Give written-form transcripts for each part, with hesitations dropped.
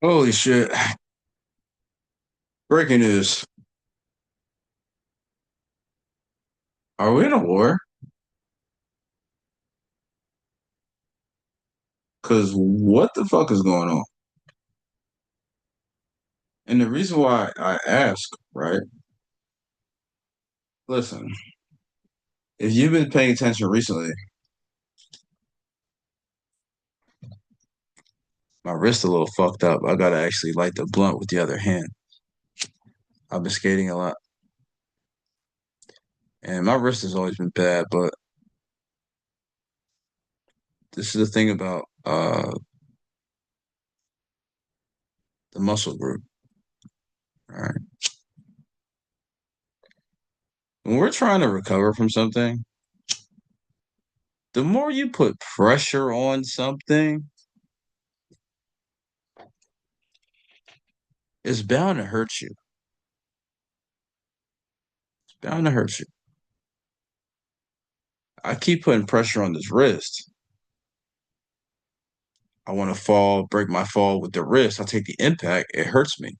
Holy shit. Breaking news. Are we in a war? Because what the fuck is going on? And the reason why I ask, right? Listen, if you've been paying attention recently, my wrist a little fucked up. I gotta actually light the blunt with the other hand. I've been skating a lot, and my wrist has always been bad, but this is the thing about the muscle group, all right? When we're trying to recover from something, the more you put pressure on something, it's bound to hurt you. It's bound to hurt you. I keep putting pressure on this wrist. I want to fall, break my fall with the wrist. I take the impact. It hurts me.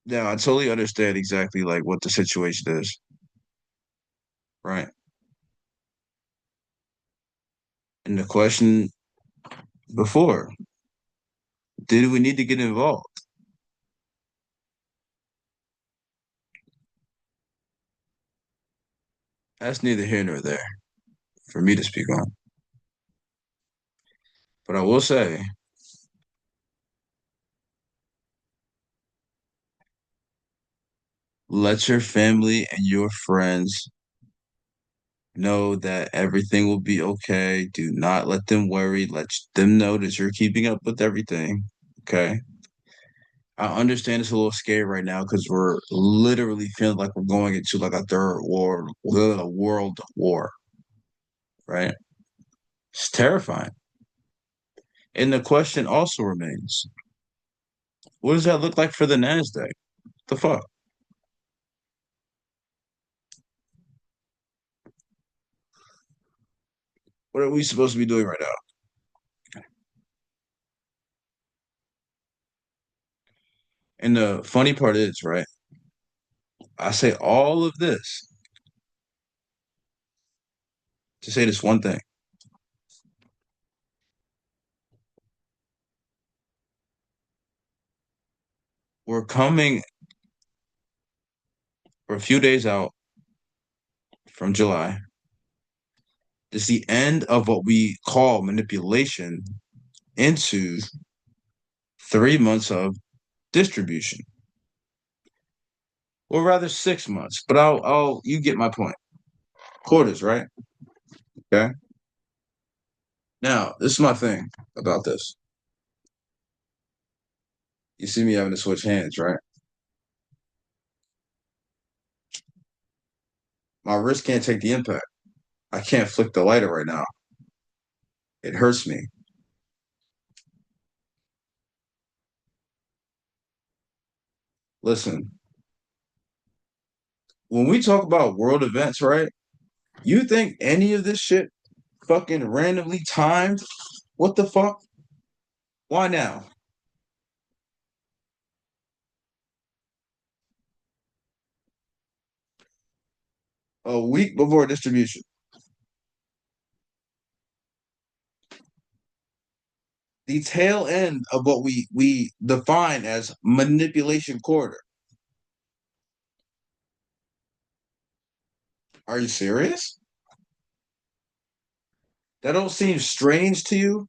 Now, I totally understand exactly like what the situation is, right? And the question before, did we need to get involved? That's neither here nor there for me to speak on. But I will say, let your family and your friends know that everything will be okay. Do not let them worry. Let them know that you're keeping up with everything. Okay. I understand it's a little scary right now because we're literally feeling like we're going into like a third world war, right? It's terrifying. And the question also remains, what does that look like for the Nasdaq? The fuck? What are we supposed to be doing right now? And the funny part is, right? I say all of this to say this one thing. We're coming, we're a few days out from July. This is the end of what we call manipulation into 3 months of distribution. Or rather 6 months, but you get my point. Quarters, right? Okay. Now, this is my thing about this. You see me having to switch hands, right? My wrist can't take the impact. I can't flick the lighter right now. It hurts me. Listen, when we talk about world events, right? You think any of this shit fucking randomly timed? What the fuck? Why now? A week before distribution. The tail end of what we define as manipulation quarter. Are you serious? That don't seem strange to you?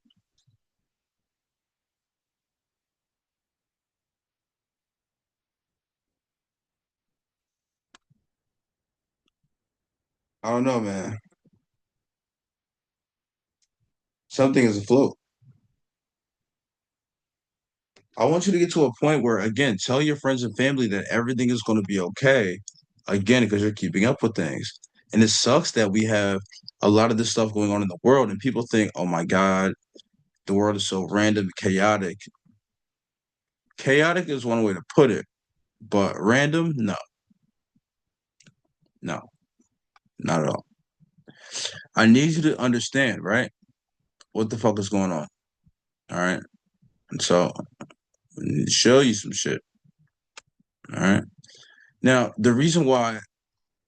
I don't know, man. Something is afloat. I want you to get to a point where, again, tell your friends and family that everything is going to be okay. Again, because you're keeping up with things. And it sucks that we have a lot of this stuff going on in the world, and people think, oh my God, the world is so random, chaotic. Chaotic is one way to put it, but random, no, no. Not at all. I need you to understand, right? What the fuck is going on? All right. And so I need to show you some shit. All right. Now, the reason why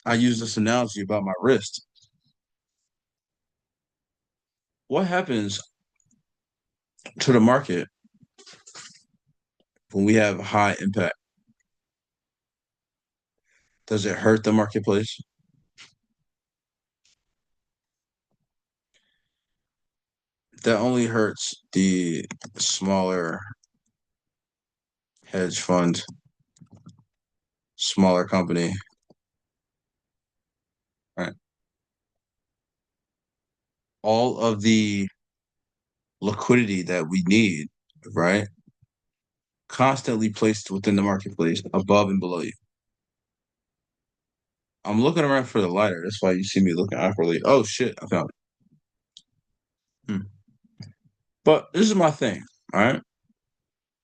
I use this analogy about my wrist, what happens to the market when we have high impact? Does it hurt the marketplace? That only hurts the smaller hedge fund, smaller company, right? All of the liquidity that we need, right? Constantly placed within the marketplace, above and below you. I'm looking around for the lighter. That's why you see me looking awkwardly. Oh shit, I found it. But this is my thing, all right?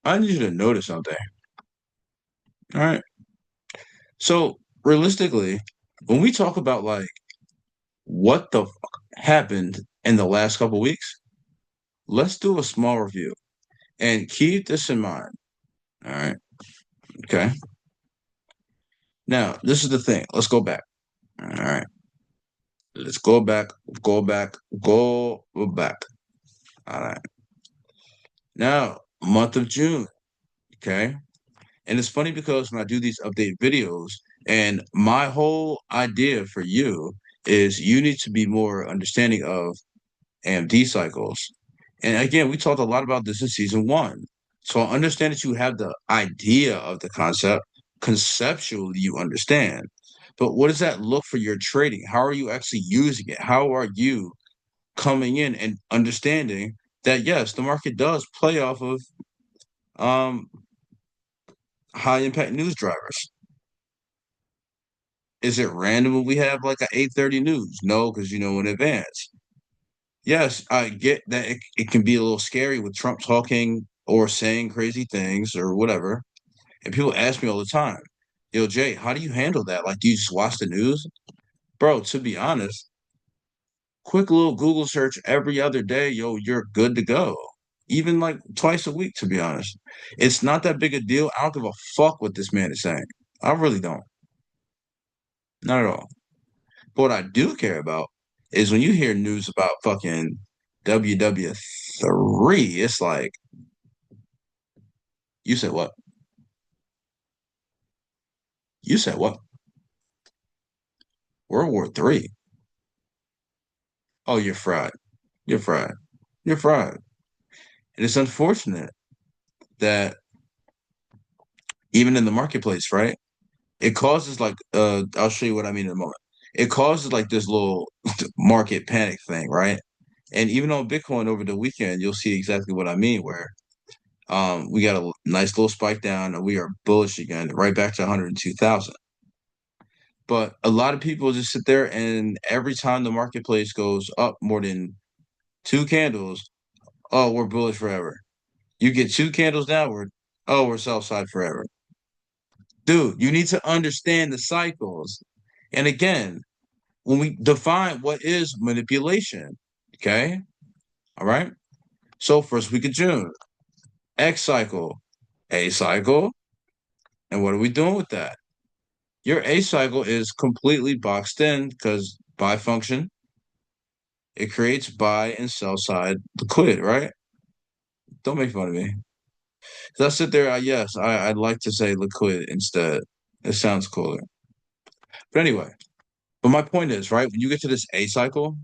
I need you to notice something, all right? So realistically, when we talk about like what the fuck happened in the last couple weeks, let's do a small review and keep this in mind. All right. Okay. Now, this is the thing. Let's go back. All right. Let's go back, go back, go back. All right. Now, month of June. Okay. And it's funny because when I do these update videos, and my whole idea for you is you need to be more understanding of AMD cycles. And again, we talked a lot about this in season one. So I understand that you have the idea of the concept. Conceptually, you understand. But what does that look for your trading? How are you actually using it? How are you coming in and understanding that yes, the market does play off of um, high impact news drivers? Is it random when we have like a 8:30 news? No, because you know in advance. Yes, I get that it can be a little scary with Trump talking or saying crazy things or whatever. And people ask me all the time, yo, Jay, how do you handle that? Like, do you just watch the news? Bro, to be honest, quick little Google search every other day, yo, you're good to go. Even like twice a week, to be honest. It's not that big a deal. I don't give a fuck what this man is saying. I really don't. Not at all. But what I do care about is when you hear news about fucking WW3, it's like, you said what? You said what? World War III. Oh, you're fried. You're fried. You're fried. And it's unfortunate that even in the marketplace, right? It causes like I'll show you what I mean in a moment. It causes like this little market panic thing, right? And even on Bitcoin over the weekend, you'll see exactly what I mean, where we got a nice little spike down and we are bullish again, right back to 102,000. But a lot of people just sit there and every time the marketplace goes up more than two candles, oh, we're bullish forever. You get two candles downward, oh, we're sell side forever. Dude, you need to understand the cycles. And again, when we define what is manipulation, okay? All right. So first week of June, X cycle, A cycle. And what are we doing with that? Your A cycle is completely boxed in because by function, it creates buy and sell side liquid, right? Don't make fun of me. So I sit there, yes, I'd like to say liquid instead. It sounds cooler. But anyway, but my point is, right, when you get to this A cycle,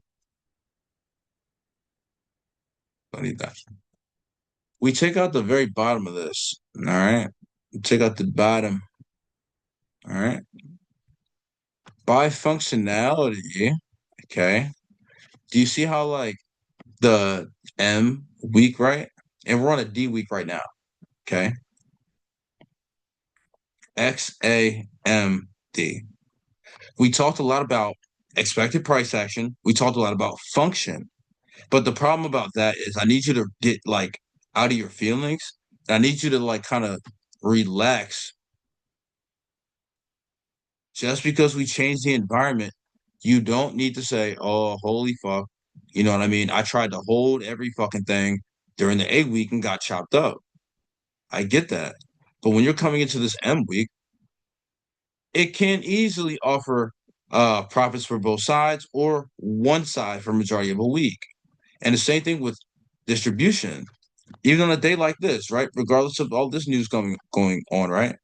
don't need that. We take out the very bottom of this. All right. We take out the bottom. All right. By functionality, okay. Do you see how like the M week, right? And we're on a D week right now. Okay. XAMD. We talked a lot about expected price action. We talked a lot about function. But the problem about that is I need you to get like out of your feelings. I need you to like kind of relax. Just because we change the environment You don't need to say, oh, holy fuck. You know what I mean? I tried to hold every fucking thing during the A week and got chopped up. I get that. But when you're coming into this M week, it can easily offer profits for both sides or one side for majority of a week. And the same thing with distribution. Even on a day like this, right? Regardless of all this news going on, right?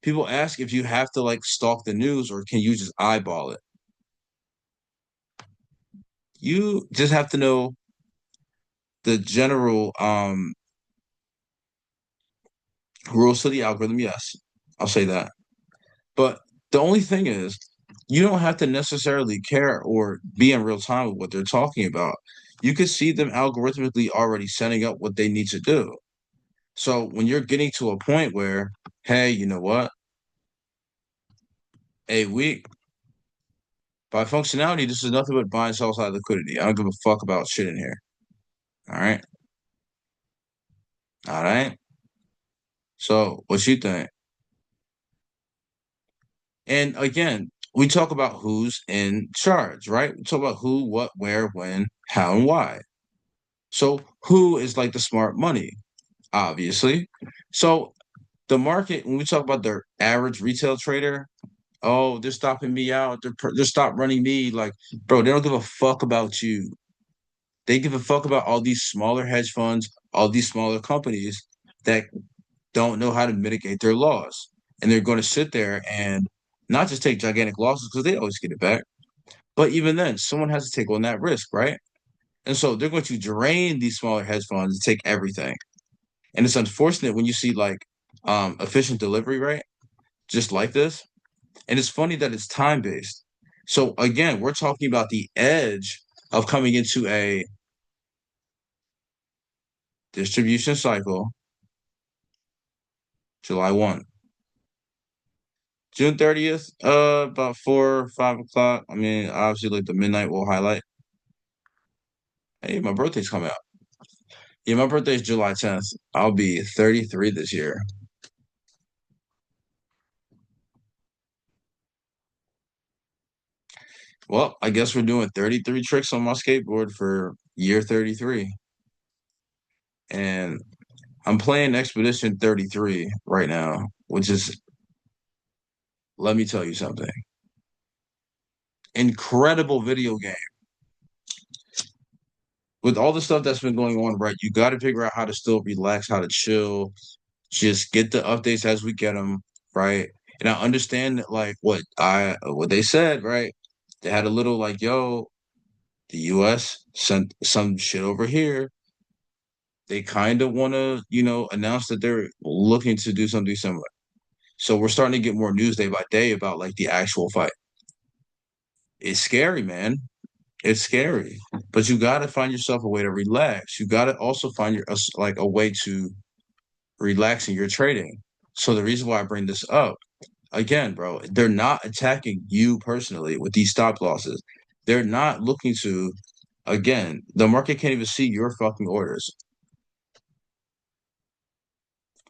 People ask if you have to like stalk the news or can you just eyeball it. You just have to know the general rules to the algorithm. Yes, I'll say that. But the only thing is, you don't have to necessarily care or be in real time with what they're talking about. You could see them algorithmically already setting up what they need to do. So when you're getting to a point where, hey, you know what? A week by functionality, this is nothing but buy and sell side liquidity. I don't give a fuck about shit in here. All right. All right. So what you think? And again, we talk about who's in charge, right? We talk about who, what, where, when, how, and why. So who is like the smart money? Obviously. So the market, when we talk about the average retail trader, oh, they're stopping me out. They're stop running me. Like, bro, they don't give a fuck about you. They give a fuck about all these smaller hedge funds, all these smaller companies that don't know how to mitigate their loss. And they're going to sit there and not just take gigantic losses because they always get it back. But even then, someone has to take on that risk, right? And so they're going to drain these smaller hedge funds and take everything. And it's unfortunate when you see like efficient delivery, right? Just like this. And it's funny that it's time based. So again, we're talking about the edge of coming into a distribution cycle, July 1. June 30th, about 4 or 5 o'clock. I mean, obviously, like the midnight will highlight. Hey, my birthday's coming up. Yeah, my birthday's July 10th. I'll be 33 this year. Well, I guess we're doing 33 tricks on my skateboard for year 33. And I'm playing Expedition 33 right now, which is, let me tell you something. Incredible video game. With all the stuff that's been going on, right? You got to figure out how to still relax, how to chill, just get the updates as we get them, right? And I understand that, like what they said, right? They had a little like, yo, the U.S. sent some shit over here. They kind of want to, announce that they're looking to do something similar. So we're starting to get more news day by day about like the actual fight. It's scary, man. It's scary, but you got to find yourself a way to relax. You got to also find like a way to relax in your trading. So the reason why I bring this up again, bro, they're not attacking you personally with these stop losses. They're not looking to, again, the market can't even see your fucking orders.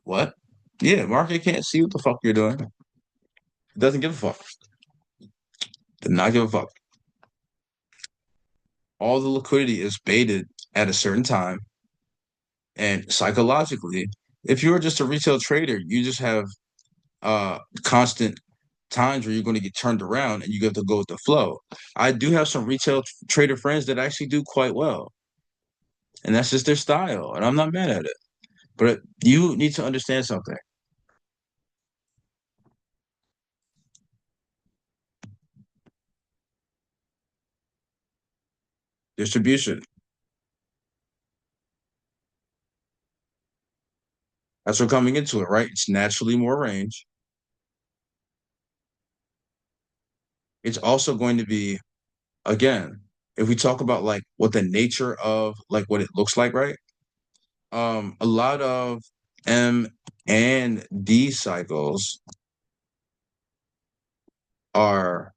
What? Yeah, market can't see what the fuck you're doing. It doesn't give a fuck. Does not give a fuck. All the liquidity is baited at a certain time. And psychologically, if you're just a retail trader, you just have constant times where you're going to get turned around and you have to go with the flow. I do have some retail trader friends that actually do quite well, and that's just their style, and I'm not mad at it. But you need to understand something. Distribution. That's what coming into it, right? It's naturally more range. It's also going to be, again, if we talk about like what the nature of like what it looks like, right? A lot of M and D cycles are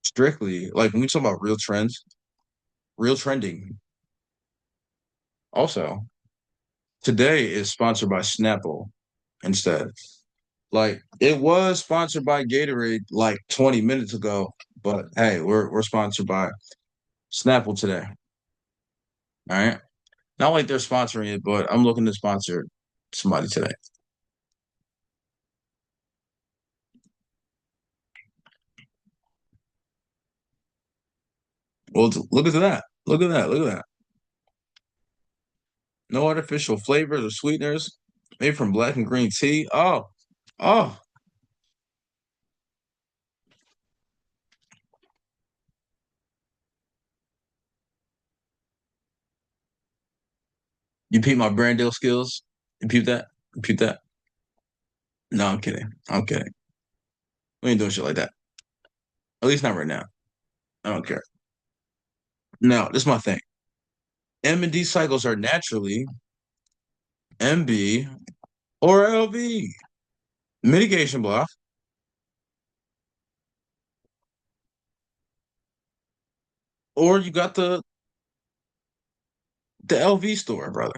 strictly like when we talk about real trends, real trending. Also, today is sponsored by Snapple instead. Like it was sponsored by Gatorade like 20 minutes ago, But hey, we're sponsored by Snapple today. All right. Not like they're sponsoring it, but I'm looking to sponsor somebody today. Well, look at that. Look at that. Look at that. No artificial flavors or sweeteners. Made from black and green tea. Oh, you peep my brand deal skills? You peep that? You peep that? No, I'm kidding. I'm kidding. We ain't doing shit like that. At least not right now. I don't care. No, this is my thing. M and D cycles are naturally MB or LV. Mitigation block. Or you got the LV store, brother.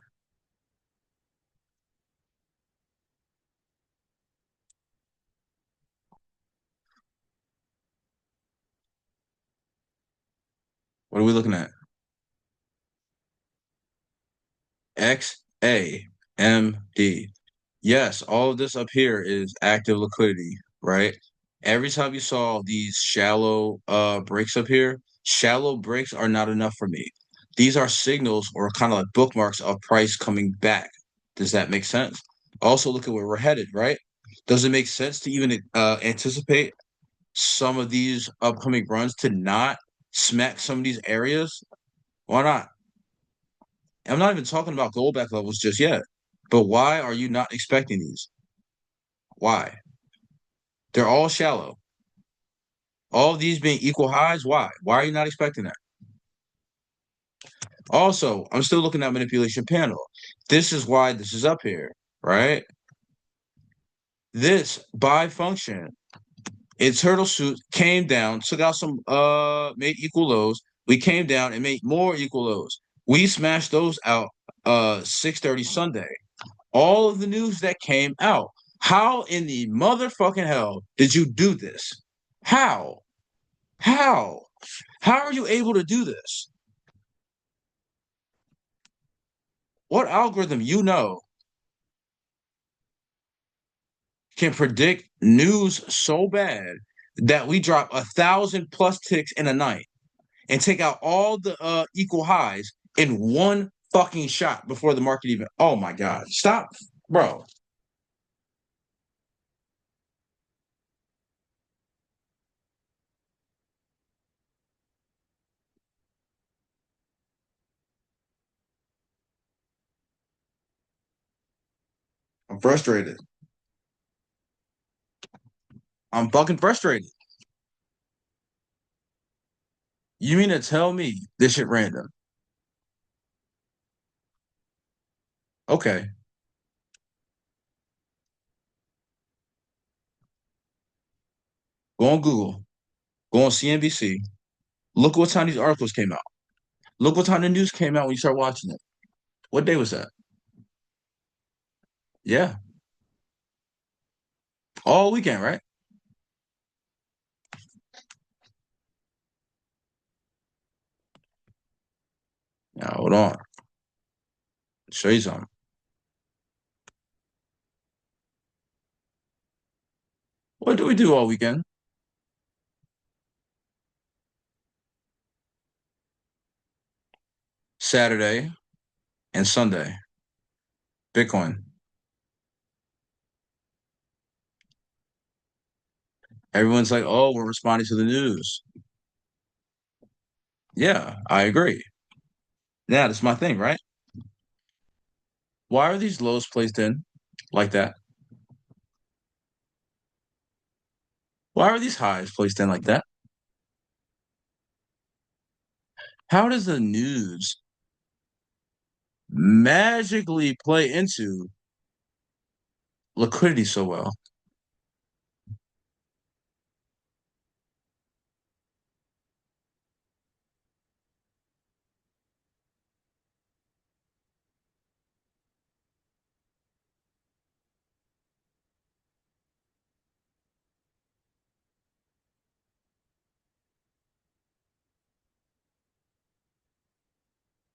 What are we looking at? XAMD. Yes, all of this up here is active liquidity, right? Every time you saw these shallow breaks up here, shallow breaks are not enough for me. These are signals or kind of like bookmarks of price coming back. Does that make sense? Also, look at where we're headed, right? Does it make sense to even anticipate some of these upcoming runs to not smack some of these areas? Why not? I'm not even talking about gold back levels just yet. But why are you not expecting these? Why? They're all shallow. All of these being equal highs. Why? Why are you not expecting that? Also, I'm still looking at manipulation panel. This is why this is up here, right? This by function in turtle suit came down, took out some made equal lows. We came down and made more equal lows. We smashed those out 6:30 Sunday. All of the news that came out. How in the motherfucking hell did you do this? How? How? How are you able to do this? What algorithm you know can predict news so bad that we drop 1,000 plus ticks in a night and take out all the equal highs in one fucking shot before the market even? Oh my god! Stop, bro. I'm frustrated. I'm fucking frustrated. You mean to tell me this shit random? Okay, go on Google, go on CNBC. Look what time these articles came out. Look what time the news came out when you start watching it. What day was that? Yeah, all weekend, right? Now hold on, show you something. What do we do all weekend? Saturday and Sunday. Bitcoin. Everyone's like, oh, we're responding to the news. Yeah, I agree. Yeah, that's my thing, right? Why are these lows placed in like that? Why are these highs placed in like that? How does the news magically play into liquidity so well?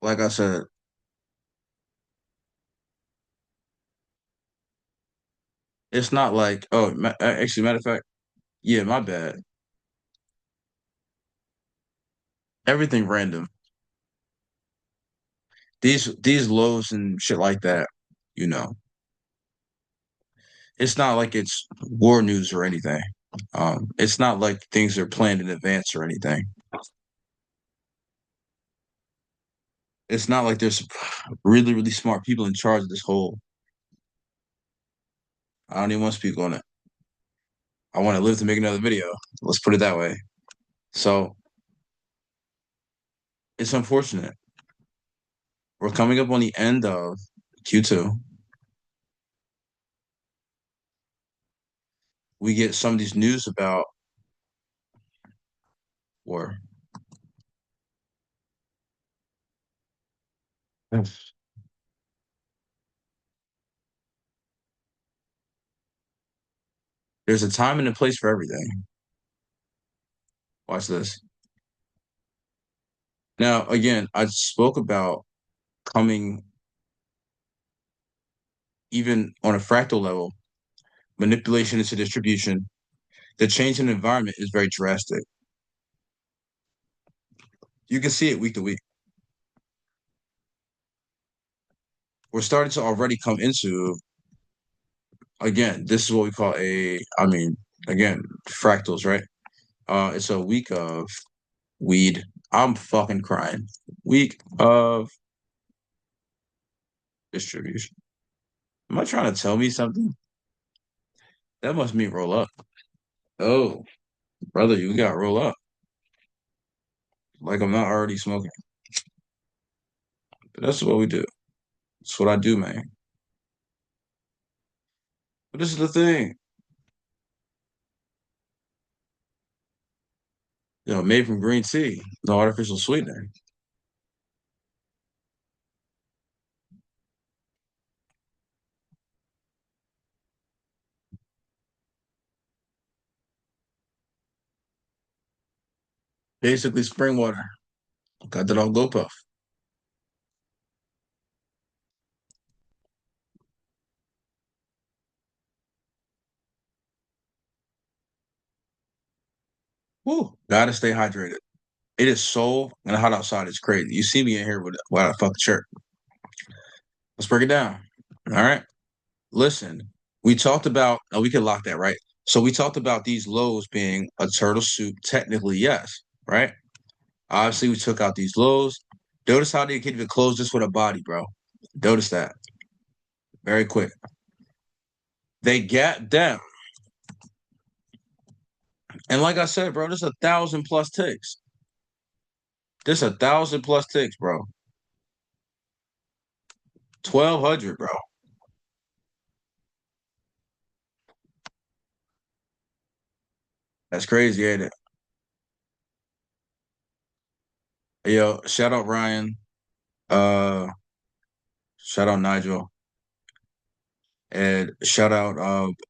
like I said, it's not like actually, matter of fact, yeah, my bad. Everything random. These lows and shit like that, you know, it's not like it's war news or anything. It's not like things are planned in advance or anything. It's not like there's really, really smart people in charge of this whole. I don't even want to speak on it. I want to live to make another video. Let's put it that way. So it's unfortunate. We're coming up on the end of Q2. We get some of these news about war. Yes. There's a time and a place for everything. Watch this. Now, again, I spoke about coming even on a fractal level, manipulation into distribution. The change in environment is very drastic. You can see it week to week. We're starting to already come into, again, this is what we call again, fractals, right? It's a week of weed. I'm fucking crying. Week of distribution. Am I trying to tell me something? That must mean roll up. Oh, brother, you got roll up. Like I'm not already smoking. But that's what we do. That's what I do, man. But this is the thing, made from green tea, no artificial sweetener. Basically spring water. Got that on Go Puff. Woo. Gotta stay hydrated. It is so and hot outside. It's crazy. You see me in here without a fucking shirt. Let's break it down. All right. Listen, we talked about, oh, we can lock that, right? So we talked about these lows being a turtle soup. Technically, yes, right? Obviously, we took out these lows. Notice how they can even close this with a body, bro. Notice that very quick. They gap down. And like I said, bro, there's 1,000 plus ticks. There's 1,000 plus ticks, bro. 1,200, bro. That's crazy, ain't it? Yo, shout out Ryan. Uh, shout out Nigel. And shout out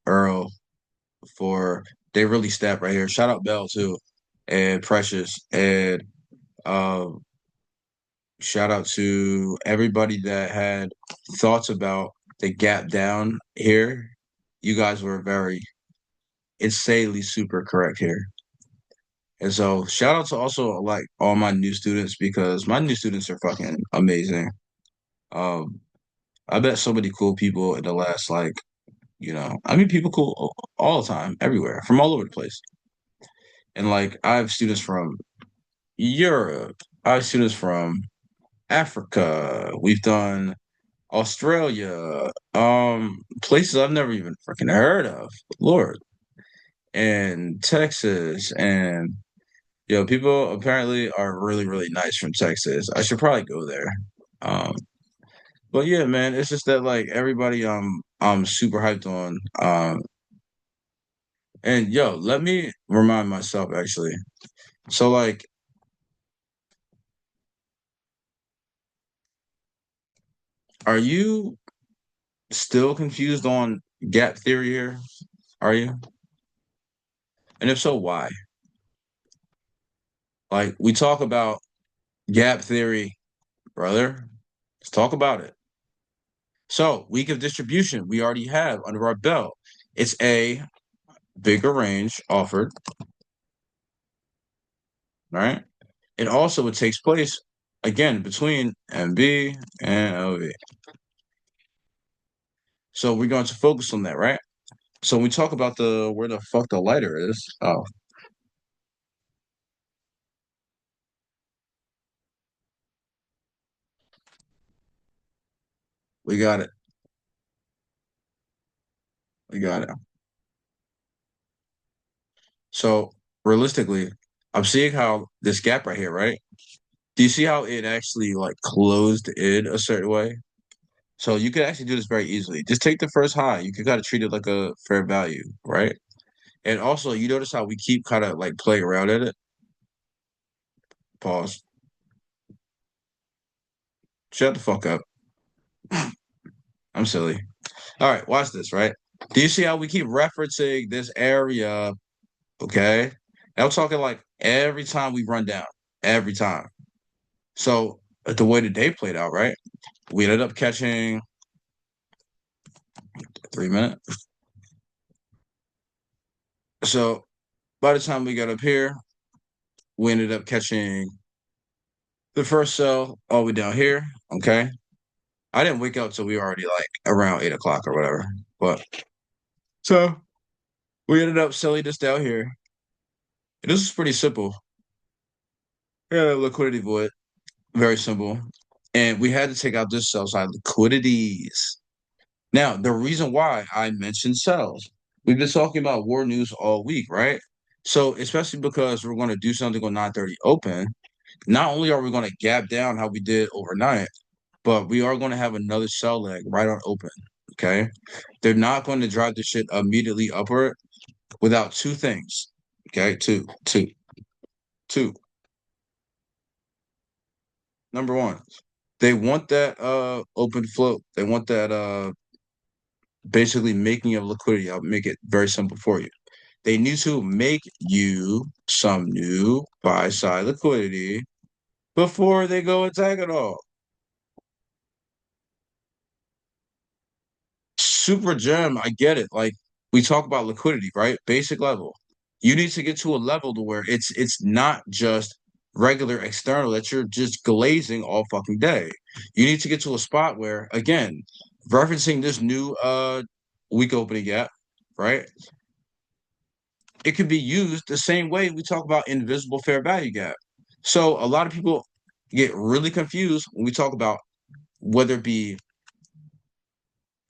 Earl for they really stepped right here. Shout out Bell too. And Precious. And um shout out to everybody that had thoughts about the gap down here. You guys were very insanely super correct here. And so shout out to also like all my new students because my new students are fucking amazing. Um, I met so many cool people in the last I mean people cool all the time, everywhere, from all over the place. And like I have students from Europe, I have students from Africa. We've done Australia, places I've never even freaking heard of, Lord, and Texas, and people apparently are really, really nice from Texas. I should probably go there. Um, but yeah, man, it's just that like everybody I'm super hyped on. And yo, let me remind myself actually. So like, are you still confused on gap theory here? Are you? And if so, why? Like we talk about gap theory brother. Let's talk about it. So, week of distribution, we already have under our belt. It's a bigger range offered, right? And also, it takes place again between MB and LV. So, we're going to focus on that, right? So, when we talk about the where the fuck the lighter is, oh, we got it. We got it. So, realistically, I'm seeing how this gap right here, right? Do you see how it actually like closed in a certain way? So you could actually do this very easily. Just take the first high. You could kind of treat it like a fair value, right? And also, you notice how we keep kind of like playing around at it. Pause. Shut the fuck up. I'm silly. All right, watch this, right? Do you see how we keep referencing this area? Okay. And I'm talking like every time we run down, every time. So the way the day played out, right? We ended up catching 3 minute. So by the time we got up here, we ended up catching the first sell all the way down here. Okay. I didn't wake up till we were already like around 8 o'clock or whatever. But so we ended up selling this down here. And this is pretty simple. Yeah, liquidity void. Very simple. And we had to take out this sell side liquidities. Now, the reason why I mentioned sells, we've been talking about war news all week, right? So, especially because we're going to do something on 9:30 open, not only are we going to gap down how we did overnight, but we are going to have another sell leg right on open. Okay. They're not going to drive the shit immediately upward without two things. Okay. Two. Number one, they want that open float. They want that basically making of liquidity. I'll make it very simple for you. They need to make you some new buy side liquidity before they go attack it all. Super gem, I get it. Like we talk about liquidity, right? Basic level. You need to get to a level to where it's not just regular external that you're just glazing all fucking day. You need to get to a spot where, again, referencing this new week opening gap, right? It could be used the same way we talk about invisible fair value gap. So a lot of people get really confused when we talk about whether it be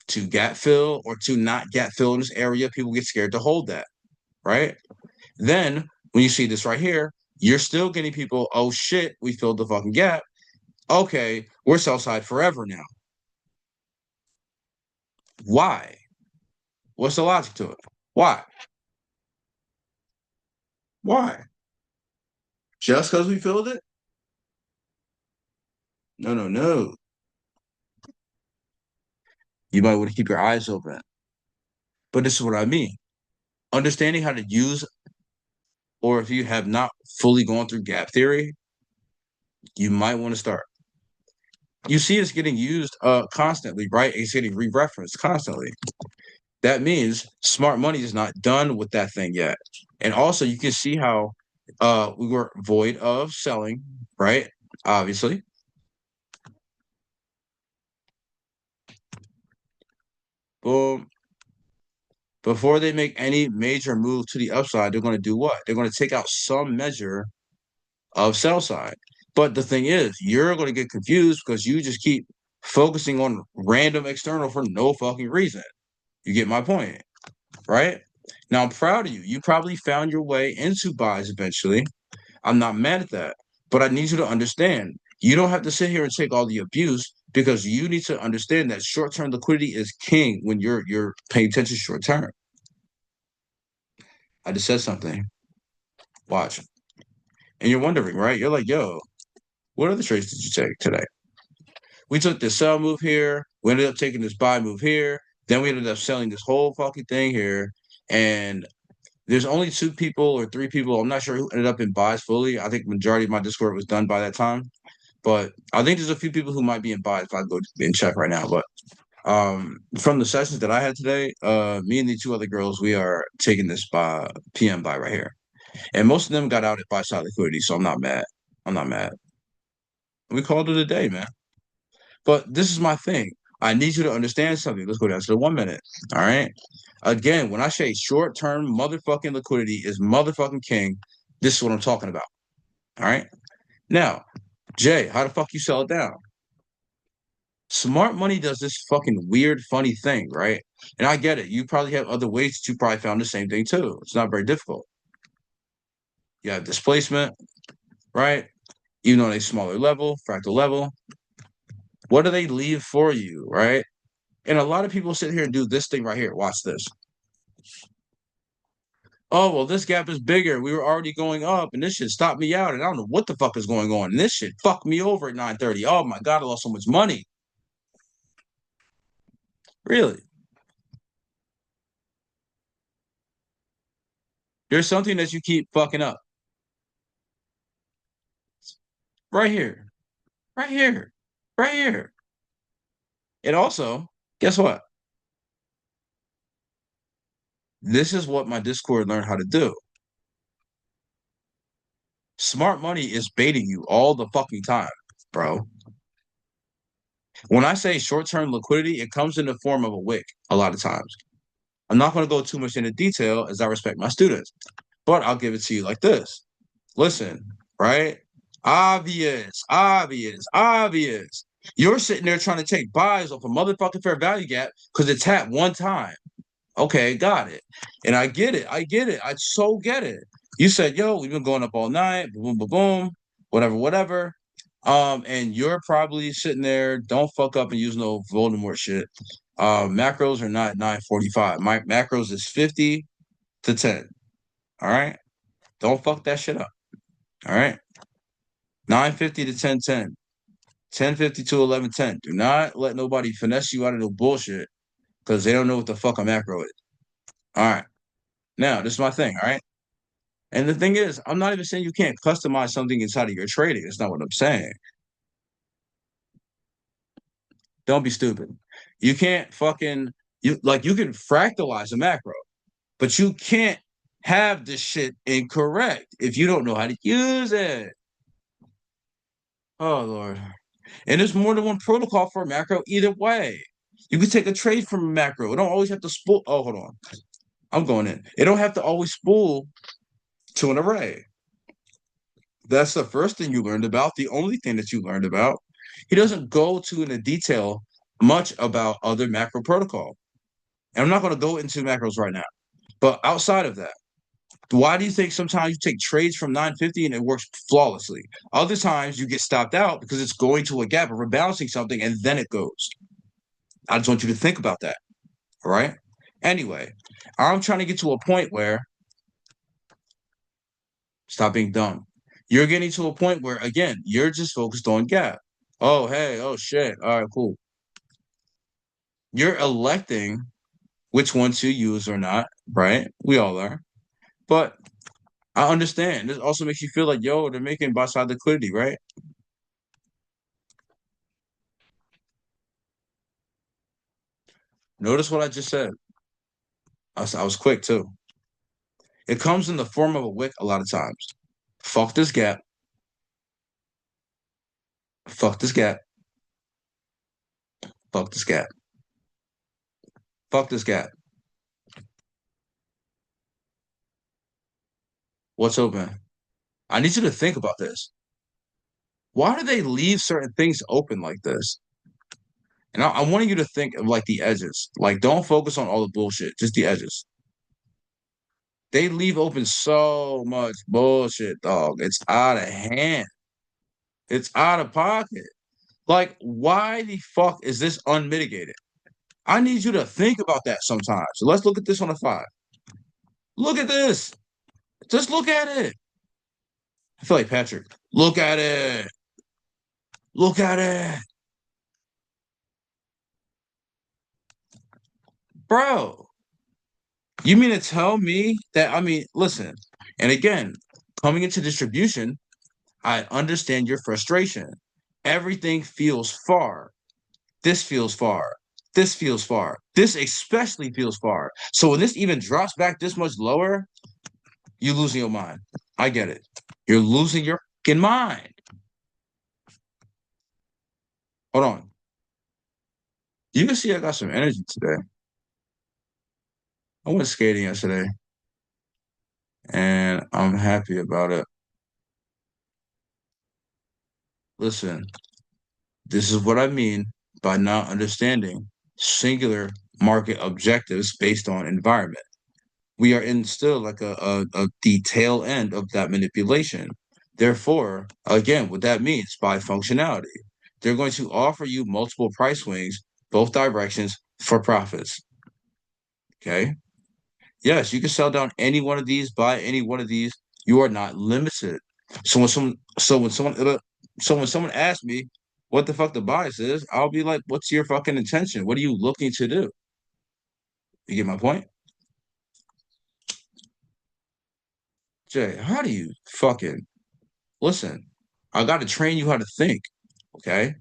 to gap fill or to not gap fill in this area. People get scared to hold that, right? Then when you see this right here, you're still getting people, oh shit, we filled the fucking gap. Okay, we're sell side forever now. Why? What's the logic to it? Why? Why? Just because we filled it? No, no, no. You might want to keep your eyes open. But this is what I mean. Understanding how to use, or if you have not fully gone through gap theory, you might want to start. You see it's getting used constantly, right? It's getting re-referenced constantly. That means smart money is not done with that thing yet. And also you can see how we were void of selling, right? Obviously. Boom. Before they make any major move to the upside, they're going to do what? They're going to take out some measure of sell side. But the thing is, you're going to get confused because you just keep focusing on random external for no fucking reason. You get my point, right? Now, I'm proud of you. You probably found your way into buys eventually. I'm not mad at that. But I need you to understand you don't have to sit here and take all the abuse because you need to understand that short-term liquidity is king when you're paying attention short term. I just said something. Watch. And you're wondering, right? You're like, yo, what other trades did you take today? We took this sell move here. We ended up taking this buy move here. Then we ended up selling this whole fucking thing here. And there's only two people or three people, I'm not sure who ended up in buys fully. I think majority of my Discord was done by that time. But I think there's a few people who might be in buy if I go and check right now. But from the sessions that I had today, me and the two other girls, we are taking this by PM buy right here. And most of them got out at buy side liquidity, so I'm not mad. I'm not mad. We called it a day, man. But this is my thing. I need you to understand something. Let's go down to the 1 minute. All right. Again, when I say short-term motherfucking liquidity is motherfucking king, this is what I'm talking about. All right. Now, Jay, how the fuck you sell it down? Smart money does this fucking weird, funny thing, right? And I get it. You probably have other ways that you probably found the same thing too. It's not very difficult. You have displacement, right? Even on a smaller level, fractal level. What do they leave for you, right? And a lot of people sit here and do this thing right here. Watch this. Oh, well, this gap is bigger. We were already going up, and this shit stopped me out, and I don't know what the fuck is going on. And this shit fucked me over at 9:30. Oh my God, I lost so much money. Really? There's something that you keep fucking up. Right here. Right here. Right here. And also, guess what? This is what my Discord learned how to do. Smart money is baiting you all the fucking time, bro. When I say short-term liquidity, it comes in the form of a wick a lot of times. I'm not going to go too much into detail as I respect my students, but I'll give it to you like this. Listen, right? Obvious, obvious, obvious. You're sitting there trying to take buys off a motherfucking fair value gap because it tapped one time. Okay, got it. And I get it. I get it. I so get it. You said, yo, we've been going up all night, boom, boom, boom, whatever, whatever. And you're probably sitting there, don't fuck up and use no Voldemort shit. Macros are not 945. My macros is 50 to 10. All right. Don't fuck that shit up. All right. 950 to 1010. 1050 to 1110. Do not let nobody finesse you out of the bullshit because they don't know what the fuck a macro is. All right. Now, this is my thing. All right. And the thing is, I'm not even saying you can't customize something inside of your trading. That's not what I'm saying. Don't be stupid. You can't fucking you can fractalize a macro, but you can't have this shit incorrect if you don't know how to use it. Oh Lord. And there's more than one protocol for a macro either way. You can take a trade from a macro. It don't always have to spool. Oh, hold on. I'm going in. It don't have to always spool to an array. That's the first thing you learned about, the only thing that you learned about. He doesn't go to in the detail much about other macro protocol. And I'm not going to go into macros right now. But outside of that, why do you think sometimes you take trades from 950 and it works flawlessly? Other times you get stopped out because it's going to a gap or rebalancing something and then it goes. I just want you to think about that. All right. Anyway, I'm trying to get to a point where stop being dumb. You're getting to a point where, again, you're just focused on gap. Oh, hey, oh, shit. All right, cool. You're electing which one to use or not, right? We all are. But I understand. This also makes you feel like, yo, they're making buy side liquidity, right? Notice what I just said. I was quick too. It comes in the form of a wick a lot of times. Fuck this gap. Fuck this gap. Fuck this gap. Fuck this gap. What's open? I need you to think about this. Why do they leave certain things open like this? And I want you to think of like the edges. Like, don't focus on all the bullshit, just the edges. They leave open so much bullshit, dog. It's out of hand. It's out of pocket. Like, why the fuck is this unmitigated? I need you to think about that sometimes. So let's look at this on a five. Look at this. Just look at it. I feel like Patrick. Look at it. Look at it. Bro, you mean to tell me that? I mean, listen, and again, coming into distribution, I understand your frustration. Everything feels far. This feels far. This feels far. This especially feels far. So when this even drops back this much lower, you're losing your mind. I get it. You're losing your fucking mind. Hold on. You can see I got some energy today. I went skating yesterday, and I'm happy about it. Listen, this is what I mean by not understanding singular market objectives based on environment. We are in still like the tail end of that manipulation. Therefore, again, what that means by functionality, they're going to offer you multiple price swings, both directions for profits. Okay. Yes, you can sell down any one of these, buy any one of these. You are not limited. So when someone asks me what the fuck the bias is, I'll be like, what's your fucking intention? What are you looking to do? You get my point? Jay, how do you fucking listen? I got to train you how to think. Okay.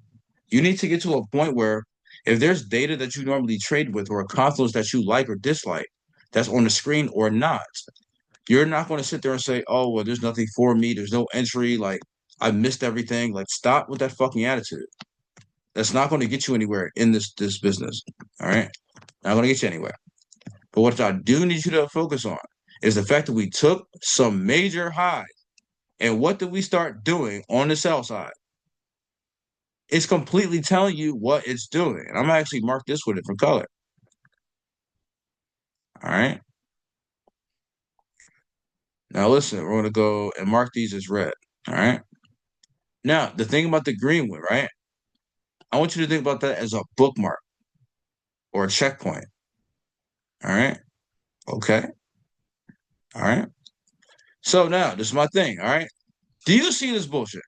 You need to get to a point where if there's data that you normally trade with or a confluence that you like or dislike that's on the screen or not, you're not going to sit there and say, oh, well, there's nothing for me. There's no entry. Like, I missed everything. Like, stop with that fucking attitude. That's not going to get you anywhere in this business. All right. Not going to get you anywhere. But what I do need you to focus on is the fact that we took some major highs. And what did we start doing on the sell side? It's completely telling you what it's doing. And I'm gonna actually mark this with a different color. All right. Now listen, we're gonna go and mark these as red. All right. Now, the thing about the green one, right? I want you to think about that as a bookmark or a checkpoint. All right. Okay. All right. So now, this is my thing. All right. Do you see this bullshit?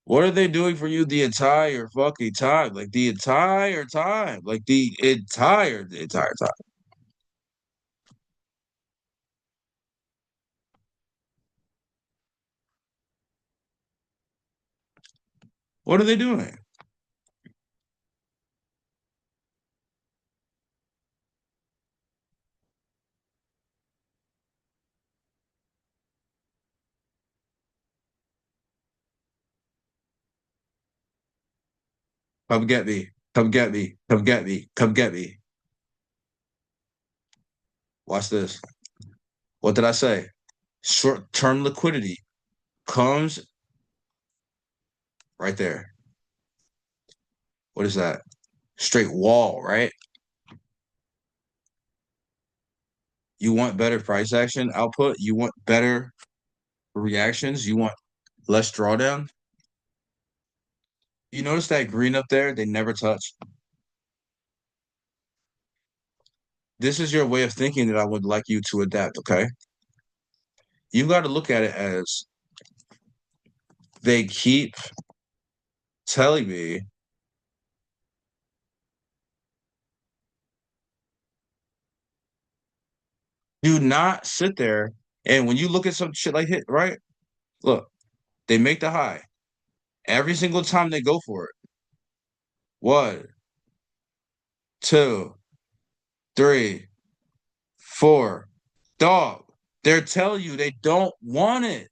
What are they doing for you the entire fucking time? Like the entire time. Like the entire time. What are they doing? Come get me. Come get me. Come get me. Come get me. Watch this. What did I say? Short-term liquidity comes right there. What is that? Straight wall, right? You want better price action output. You want better reactions. You want less drawdown. You notice that green up there? They never touch. This is your way of thinking that I would like you to adapt, okay? You got to look at it as they keep telling me, do not sit there. And when you look at some shit like hit, right? Look, they make the high. Every single time they go for it. One, two, three, four. Dog, they're telling you they don't want it.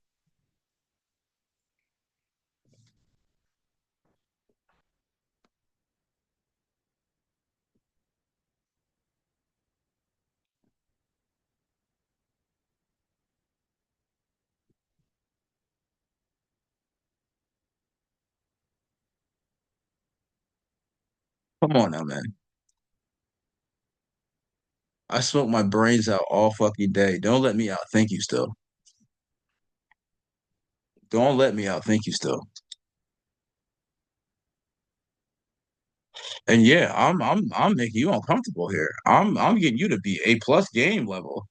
Come on now, man. I smoke my brains out all fucking day. Don't let me outthink you still. Don't let me outthink you still. And yeah, I'm making you uncomfortable here. I'm getting you to be A plus game level.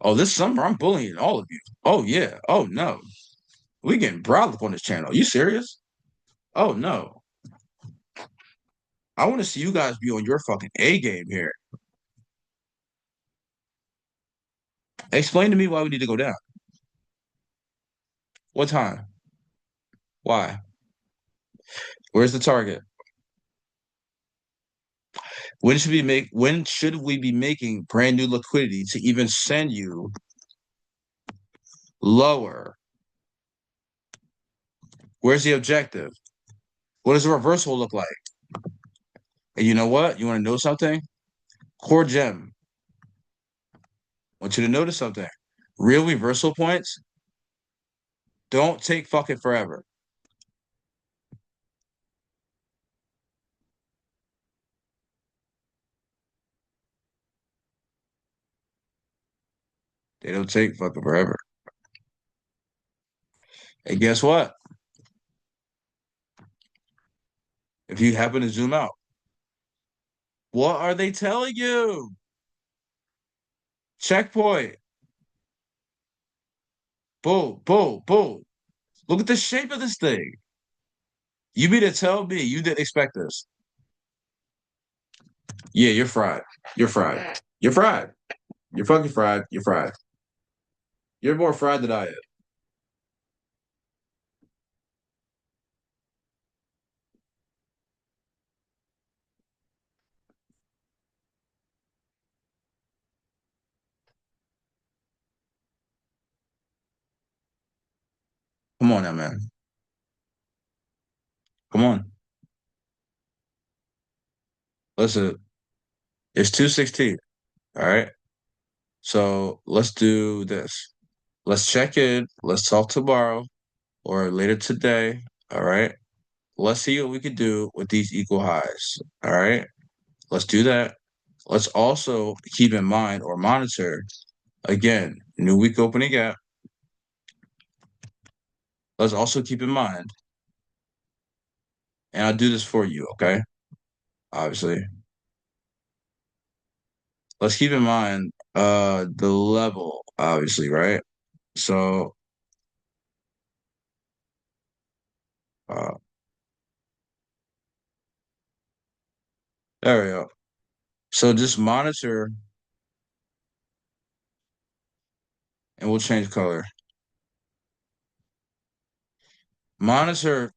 Oh, this summer I'm bullying all of you. Oh yeah. Oh no. We getting brolic on this channel. You serious? Oh no. I want to see you guys be on your fucking A game here. Explain to me why we need to go down. What time? Why? Where's the target? When should we be making brand new liquidity to even send you lower? Where's the objective? What does a reversal look like? And you know what? You want to know something? Core gem. I want you to notice something. Real reversal points don't take fucking forever. They don't take fucking forever. And guess what? If you happen to zoom out, what are they telling you? Checkpoint. Boom, boom, boom. Look at the shape of this thing. You mean to tell me you didn't expect this? Yeah, you're fried. You're fried. You're fried. You're fucking fried. You're fried. You're more fried than I am. Come on now, man. Come on. Listen, it's 2:16. All right. So let's do this. Let's check in. Let's talk tomorrow or later today. All right. Let's see what we can do with these equal highs. All right. Let's do that. Let's also keep in mind or monitor again, new week opening gap. Let's also keep in mind, and I'll do this for you, okay? Obviously. Let's keep in mind the level, obviously, right? So uh there we go. So just monitor and we'll change color. Monitor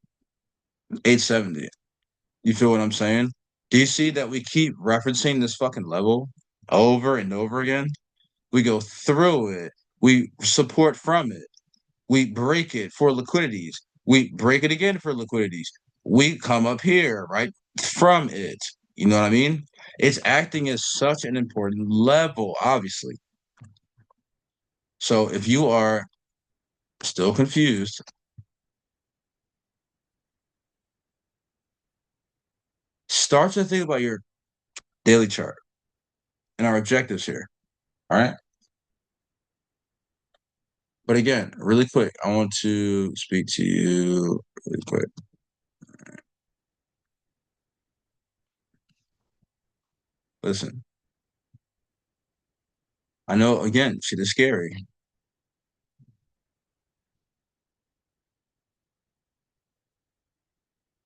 870. You feel what I'm saying? Do you see that we keep referencing this fucking level over and over again? We go through it. We support from it. We break it for liquidities. We break it again for liquidities. We come up here, right, from it. You know what I mean? It's acting as such an important level, obviously. So if you are still confused, start to think about your daily chart and our objectives here. All right. But again, really quick, I want to speak to you really quick. Listen, I know again, shit is scary.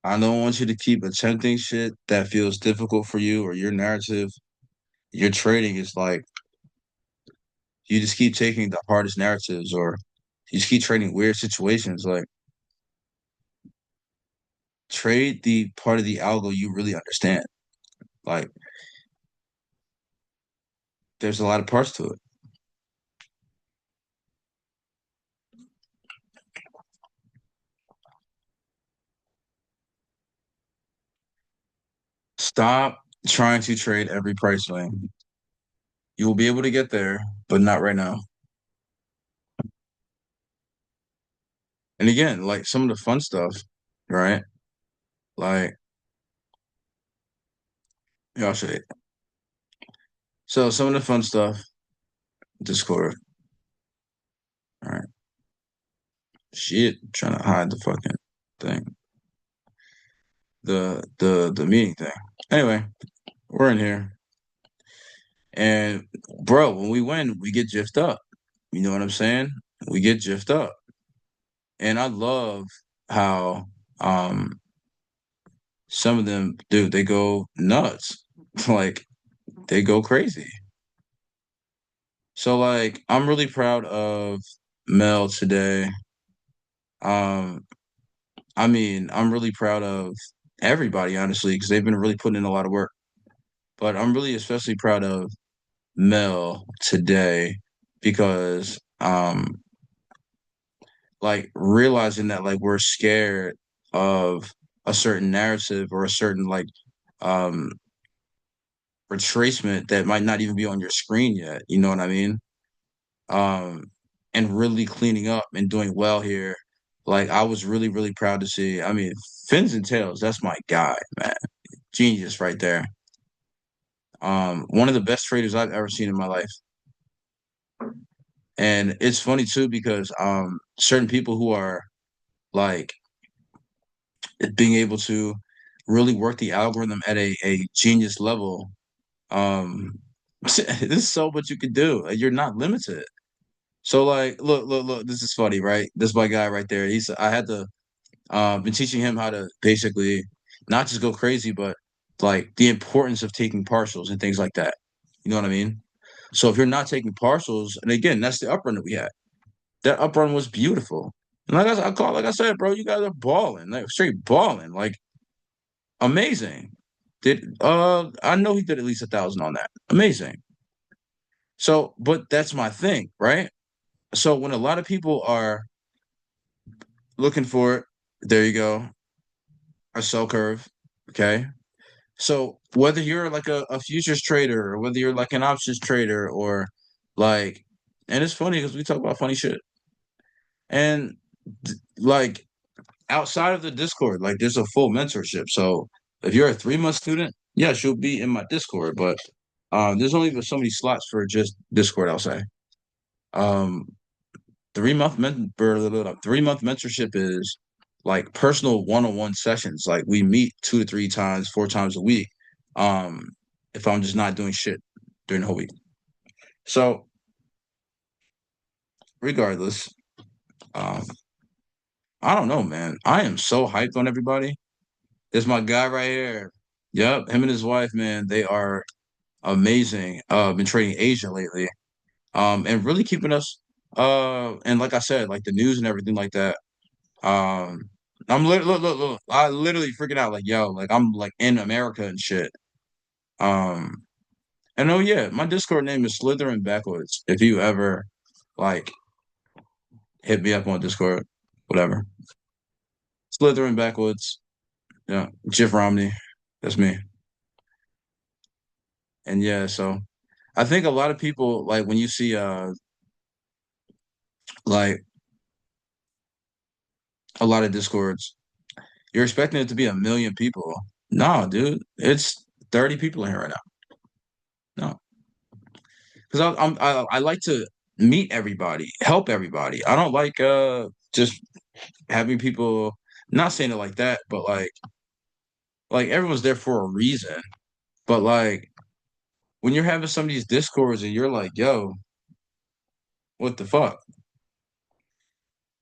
I don't want you to keep attempting shit that feels difficult for you or your narrative. Your trading is like you just keep taking the hardest narratives or you just keep trading weird situations. Like trade the part of the algo you really understand. Like there's a lot of parts to it. Stop trying to trade every price swing. You will be able to get there, but not right now. And again, like some of the fun stuff, right? Like, yeah, I'll show you. So some of the fun stuff, Discord. All right. Shit, trying to hide the fucking thing. The meeting thing. Anyway, we're in here. And bro, when we win, we get jiffed up. You know what I'm saying? We get jiffed up. And I love how some of them, dude, they go nuts. Like they go crazy. So like I'm really proud of Mel today. Um, I mean, I'm really proud of everybody, honestly, because they've been really putting in a lot of work. But I'm really especially proud of Mel today because like realizing that like we're scared of a certain narrative or a certain like um retracement that might not even be on your screen yet. You know what I mean? Um, and really cleaning up and doing well here. Like I was really, really proud to see. I mean, fins and tails, that's my guy, man. Genius right there. One of the best traders I've ever seen in my life. And it's funny too because certain people who are like being able to really work the algorithm at a genius level, there's so much you can do. Like, you're not limited. So like, look, this is funny, right? This is my guy right there. I had to been teaching him how to basically not just go crazy, but like the importance of taking partials and things like that. You know what I mean? So if you're not taking partials, and again, that's the up run that we had. That up run was beautiful. And like I said, bro, you guys are balling, like straight balling, like amazing. I know he did at least 1,000 on that. Amazing. So, but that's my thing, right? So when a lot of people are looking for it, there you go, a sell curve. Okay. So whether you're like a futures trader or whether you're like an options trader or like, and it's funny because we talk about funny shit. And like outside of the Discord, like there's a full mentorship. So if you're a 3 month student, yes, you'll be in my Discord, but there's only so many slots for just Discord, I'll say. Um 3 month mentorship is like personal one-on-one sessions. Like we meet 2 to 3 times, 4 times a week. Um, if I'm just not doing shit during the whole week. So regardless, um, I don't know, man. I am so hyped on everybody. There's my guy right here. Yep, him and his wife, man, they are amazing. Been trading Asia lately. And really keeping us and like I said, like the news and everything like that. Um, look, I literally freaking out like, yo, like I'm like in America and shit. Um, and oh yeah, my Discord name is Slithering Backwards. If you ever like hit me up on Discord, whatever. Slithering Backwards. Yeah, Jeff Romney. That's me. And yeah, so I think a lot of people like when you see like a lot of Discords, you're expecting it to be a million people. No, dude, it's 30 people in here right now. No, because I like to meet everybody, help everybody. I don't like just having people, not saying it like that, but like everyone's there for a reason. But like when you're having some of these discords and you're like, yo, what the fuck?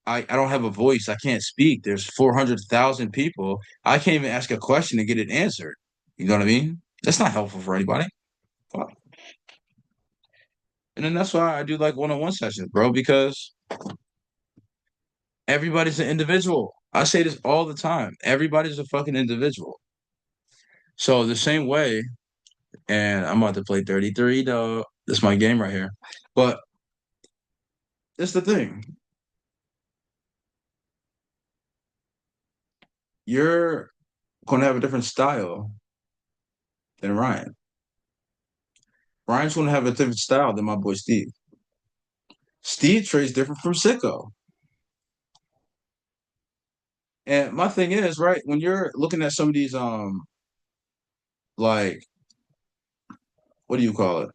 I don't have a voice. I can't speak. There's 400,000 people. I can't even ask a question and get it answered. You know what I mean? That's not helpful for anybody. Fuck. And then that's why I do like one-on-one sessions, bro, because everybody's an individual. I say this all the time. Everybody's a fucking individual. So the same way, and I'm about to play 33, though. That's my game right here. But that's the thing. You're going to have a different style than Ryan. Ryan's going to have a different style than my boy Steve. Steve trades different from Sicko. And my thing is, right, when you're looking at some of these like what do you call it?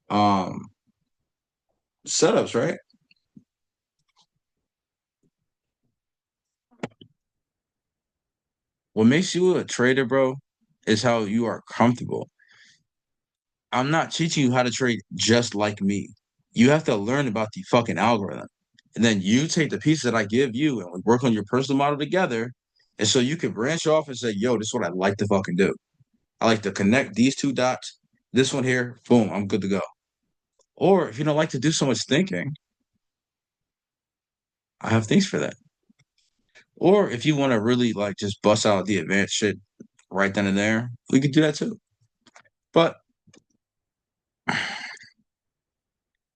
Um setups, right? What makes you a trader, bro, is how you are comfortable. I'm not teaching you how to trade just like me. You have to learn about the fucking algorithm. And then you take the pieces that I give you and we work on your personal model together. And so you can branch off and say, yo, this is what I like to fucking do. I like to connect these two dots. This one here, boom, I'm good to go. Or if you don't like to do so much thinking, I have things for that. Or if you want to really like just bust out the advanced shit right then and there, we could do that too. But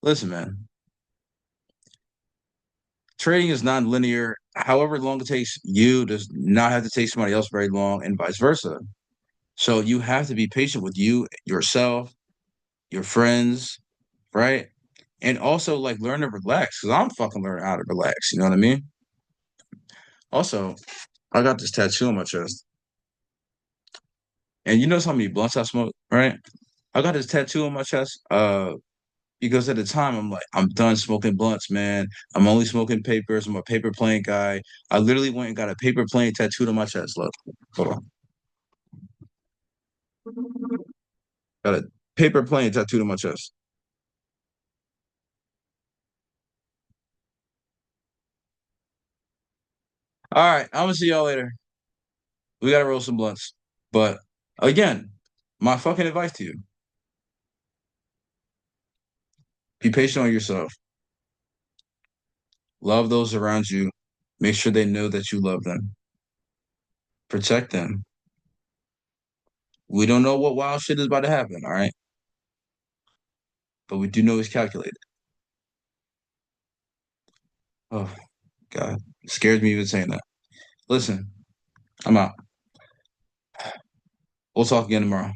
listen, man, trading is non-linear. However long it takes you does not have to take somebody else very long, and vice versa. So you have to be patient with you, yourself, your friends, right? And also like learn to relax because I'm fucking learning how to relax. You know what I mean? Also, I got this tattoo on my chest. And you know how many blunts I smoke, right? I got this tattoo on my chest. Because at the time I'm like, I'm done smoking blunts, man. I'm only smoking papers. I'm a paper plane guy. I literally went and got a paper plane tattooed on my chest. Look, hold on. Got a paper plane tattooed on my chest. All right, I'm gonna see y'all later. We gotta roll some blunts. But again, my fucking advice to you: be patient on yourself. Love those around you. Make sure they know that you love them. Protect them. We don't know what wild shit is about to happen, all right? But we do know it's calculated. Oh, God. It scares me even saying that. Listen, I'm out. We'll talk again tomorrow.